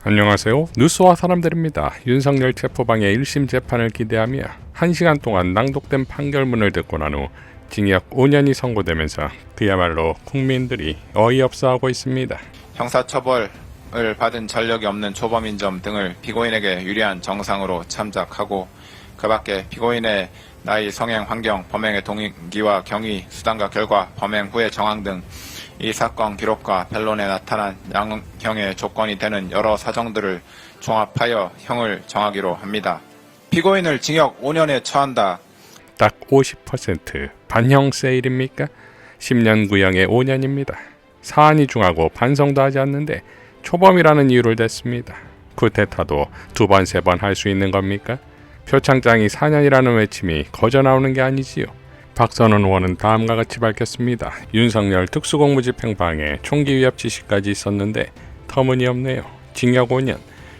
안녕하세요. 뉴스와 사람들입니다. 윤석열 체포방해 1심 재판을 기대하며 1시간 동안 낭독된 판결문을 듣고 난 후 징역 5년이 선고되면서 그야말로 국민들이 어이없어하고 있습니다. 형사처벌을 받은 전력이 없는 초범인 점 등을 피고인에게 유리한 정상으로 참작하고 그 밖에 피고인의 나이, 성행, 환경, 범행의 동기와 경위, 수단과 결과, 범행 후의 정황 등 이 사건 기록과 변론에 나타난 양형의 조건이 되는 여러 사정들을 종합하여 형을 정하기로 합니다. 피고인을 징역 5년에 처한다. 딱 50% 반형 세일입니까? 10년 구형에 5년입니다. 사안이 중하고 반성도 하지 않는데 초범이라는 이유를 댔습니다. 쿠데타도 2번, 3번 할 수 있는 겁니까? 표창장이 4년이라는 외침이 거저 나오는 게 아니지요. 박선원 의원은 다음과 같이 밝혔습니다. 윤석열 특수공무집행방해 총기 위협 지시까지 있었는데 터무니없네요. 징역 5년.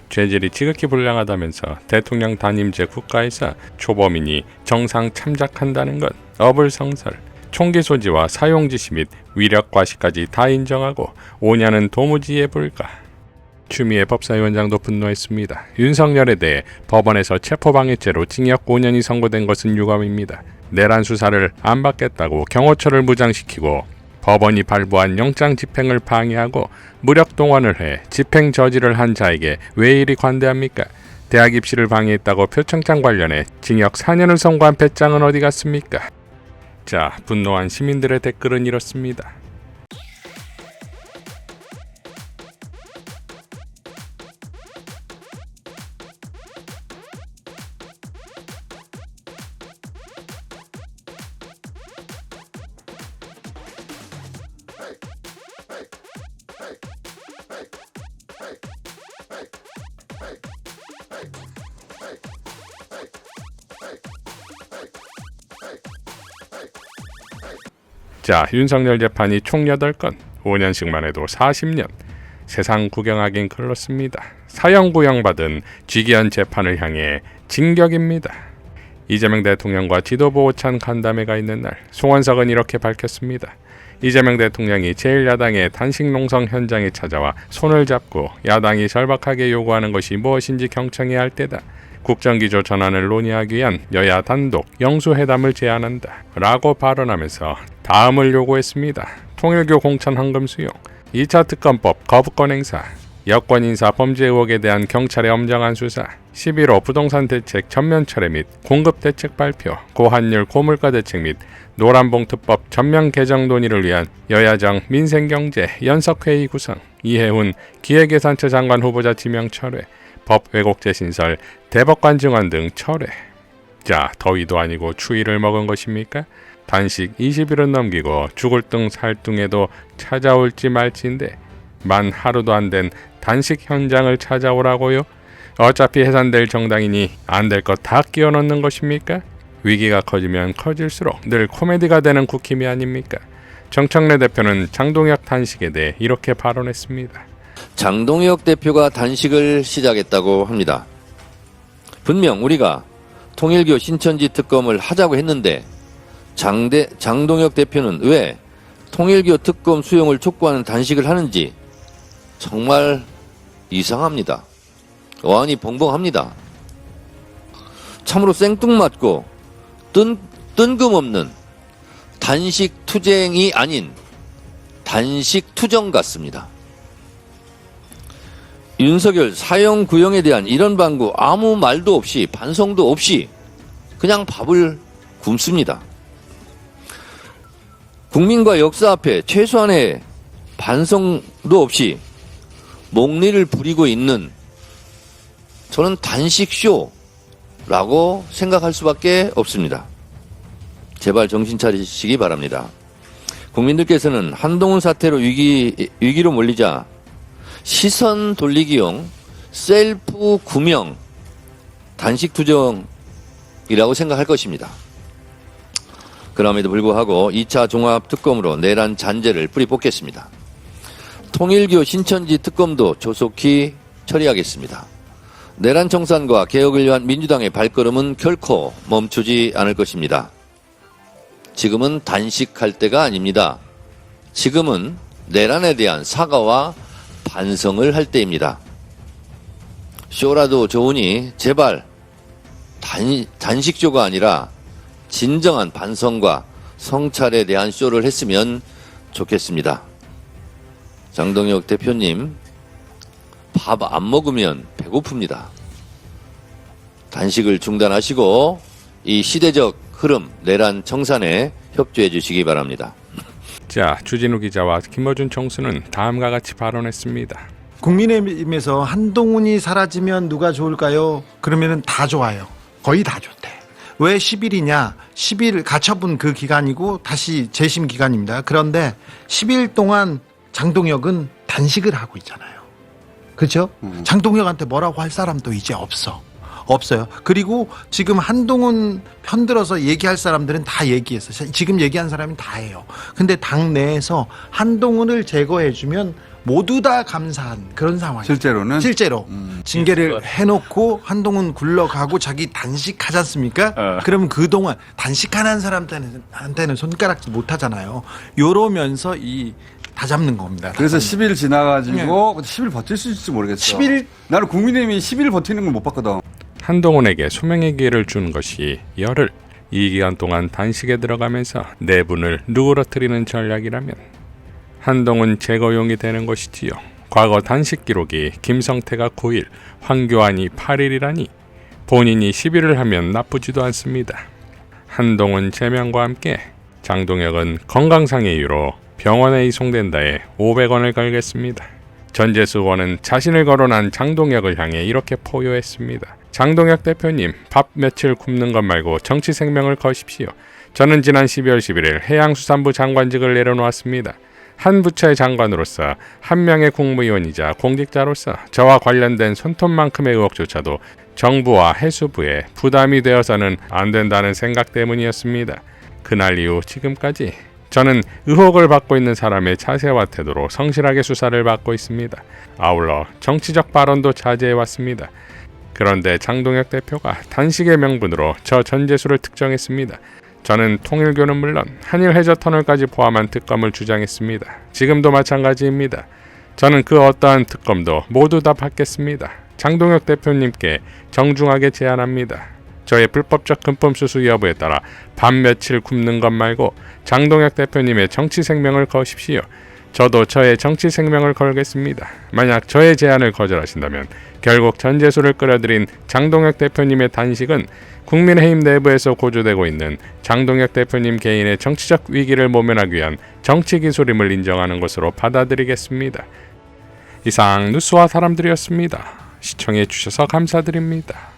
죄질이 지극히 불량하다면서 대통령 단임제 국가에서 초범인이 정상 참작한다는 것 어불성설. 총기 소지와 사용 지시 및 위력 과시까지 다 인정하고 5년은 도무지 예불가. 추미애 법사위원장도 분노했습니다. 윤석열에 대해 법원에서 체포방해죄로 징역 5년이 선고된 것은 유감입니다. 내란 수사를 안 받겠다고 경호처를 무장시키고 법원이 발부한 영장 집행을 방해하고 무력 동원을 해 집행 저지를 한 자에게 왜 이리 관대합니까? 대학 입시를 방해했다고 표창장 관련해 징역 4년을 선고한 배짱은 어디 갔습니까? 자, 분노한 시민들의 댓글은 이렇습니다. 자, 윤석열 재판이 총 8건, 5년씩만 해도 40년. 세상 구경하긴 글렀습니다. 사형 구형받은 쥐기현 재판을 향해 진격입니다. 이재명 대통령과 지도부 오찬 간담회가 있는 날, 송원석은 이렇게 밝혔습니다. 이재명 대통령이 제1야당의 단식 농성 현장에 찾아와 손을 잡고 야당이 절박하게 요구하는 것이 무엇인지 경청해야 할 때다. 국정기조 전환을 논의하기 위한 여야 단독 영수회담을 제안한다. 라고 발언하면서 다음을 요구했습니다. 통일교 공천 헌금 수용, 2차 특검법 거부권 행사, 여권 인사 범죄 의혹에 대한 경찰의 엄정한 수사, 11호 부동산 대책 전면 철회 및 공급 대책 발표, 고환율 고물가 대책 및 노란봉투법 전면 개정 논의를 위한 여야정 민생경제 연석회의 구성, 이해훈 기획예산처 장관 후보자 지명 철회, 법 왜곡죄 신설, 대법관 증언 등 철회. 자, 더위도 아니고 추위를 먹은 것입니까? 단식 20일은 넘기고 죽을 둥 살 둥에도 찾아올지 말지인데 만 하루도 안 된 단식 현장을 찾아오라고요? 어차피 해산될 정당이니 안 될 것 다 끼워 넣는 것입니까? 위기가 커지면 커질수록 늘 코미디가 되는 국힘이 아닙니까? 정청래 대표는 장동혁 단식에 대해 이렇게 발언했습니다. 장동혁 대표가 단식을 시작했다고 합니다. 분명 우리가 통일교 신천지 특검을 하자고 했는데 장동혁 대표는 왜 통일교 특검 수용을 촉구하는 단식을 하는지 정말 이상합니다. 어안이 벙벙합니다. 참으로 생뚱맞고 뜬금없는 단식 투쟁이 아닌 단식 투정 같습니다. 윤석열 사형 구형에 대한 이런 방구 아무 말도 없이 반성도 없이 그냥 밥을 굶습니다. 국민과 역사 앞에 최소한의 반성도 없이 목리를 부리고 있는 저는 단식쇼라고 생각할 수밖에 없습니다. 제발 정신 차리시기 바랍니다. 국민들께서는 한동훈 사태로 위기로 몰리자 시선 돌리기용 셀프 구명 단식 투정이라고 생각할 것입니다. 그럼에도 불구하고 2차 종합특검으로 내란 잔재를 뿌리 뽑겠습니다. 통일교 신천지 특검도 조속히 처리하겠습니다. 내란 청산과 개혁을 위한 민주당의 발걸음은 결코 멈추지 않을 것입니다. 지금은 단식할 때가 아닙니다. 지금은 내란에 대한 사과와 반성을 할 때입니다. 쇼라도 좋으니 제발 단식쇼가 아니라 진정한 반성과 성찰에 대한 쇼를 했으면 좋겠습니다. 장동혁 대표님, 밥 안 먹으면 배고픕니다. 단식을 중단하시고 이 시대적 흐름 내란 청산에 협조해 주시기 바랍니다. 자, 주진우 기자와 김어준 총수는 다음과 같이 발언했습니다. 국민의힘에서 한동훈이 사라지면 누가 좋을까요? 그러면은 다 좋아요. 거의 다 좋대. 왜 10일이냐? 10일 가처분 그 기간이고 다시 재심 기간입니다. 그런데 10일 동안 장동혁은 단식을 하고 있잖아요. 그렇죠? 장동혁한테 뭐라고 할 사람도 이제 없어요. 그리고 지금 한동훈 편들어서 얘기할 사람들은 다 얘기했어요. 지금 얘기한 사람이 다 해요. 근데 당 내에서 한동훈을 제거해주면 모두 다 감사한 그런 상황이에요. 실제로 징계를 해놓고 한동훈 굴러가고 자기 단식하지 않습니까? 그럼 그동안 단식하는 사람한테는 손가락질 못하잖아요. 요러면서 다 잡는 겁니다. 그래서 10일 지나가지고 10일 버틸 수 있을지 모르겠어. 10일? 나는 국민의힘이 10일 버티는 걸 못 봤거든. 한동훈에게 소명의 기회를 준 것이 열흘. 이 기간 동안 단식에 들어가면서 내분을 누그러뜨리는 전략이라면 한동훈 제거용이 되는 것이지요. 과거 단식 기록이 김성태가 9일, 황교안이 8일이라니 본인이 10일을 하면 나쁘지도 않습니다. 한동훈 제명과 함께 장동혁은 건강상의 이유로 병원에 이송된다에 500원을 걸겠습니다. 전재수 의원은 자신을 거론한 장동혁을 향해 이렇게 포효했습니다. 장동혁 대표님, 밥 며칠 굶는 것 말고 정치 생명을 거십시오. 저는 지난 12월 11일 해양수산부 장관직을 내려놓았습니다. 한 부처의 장관으로서 한 명의 국무위원이자 공직자로서 저와 관련된 손톱만큼의 의혹조차도 정부와 해수부에 부담이 되어서는 안 된다는 생각 때문이었습니다. 그날 이후 지금까지 저는 의혹을 받고 있는 사람의 자세와 태도로 성실하게 수사를 받고 있습니다. 아울러 정치적 발언도 자제해왔습니다. 그런데 장동혁 대표가 단식의 명분으로 저 전재수를 특정했습니다. 저는 통일교는 물론 한일 해저터널까지 포함한 특검을 주장했습니다. 지금도 마찬가지입니다. 저는 그 어떠한 특검도 모두 다 받겠습니다. 장동혁 대표님께 정중하게 제안합니다. 저의 불법적 금품 수수 여부에 따라 밤 며칠 굶는 것 말고 장동혁 대표님의 정치 생명을 거십시오. 저도 저의 정치 생명을 걸겠습니다. 만약 저의 제안을 거절하신다면 결국 전재수를 끌어들인 장동혁 대표님의 단식은 국민의힘 내부에서 고조되고 있는 장동혁 대표님 개인의 정치적 위기를 모면하기 위한 정치 기술임을 인정하는 것으로 받아들이겠습니다. 이상 뉴스와 사람들이었습니다. 시청해 주셔서 감사드립니다.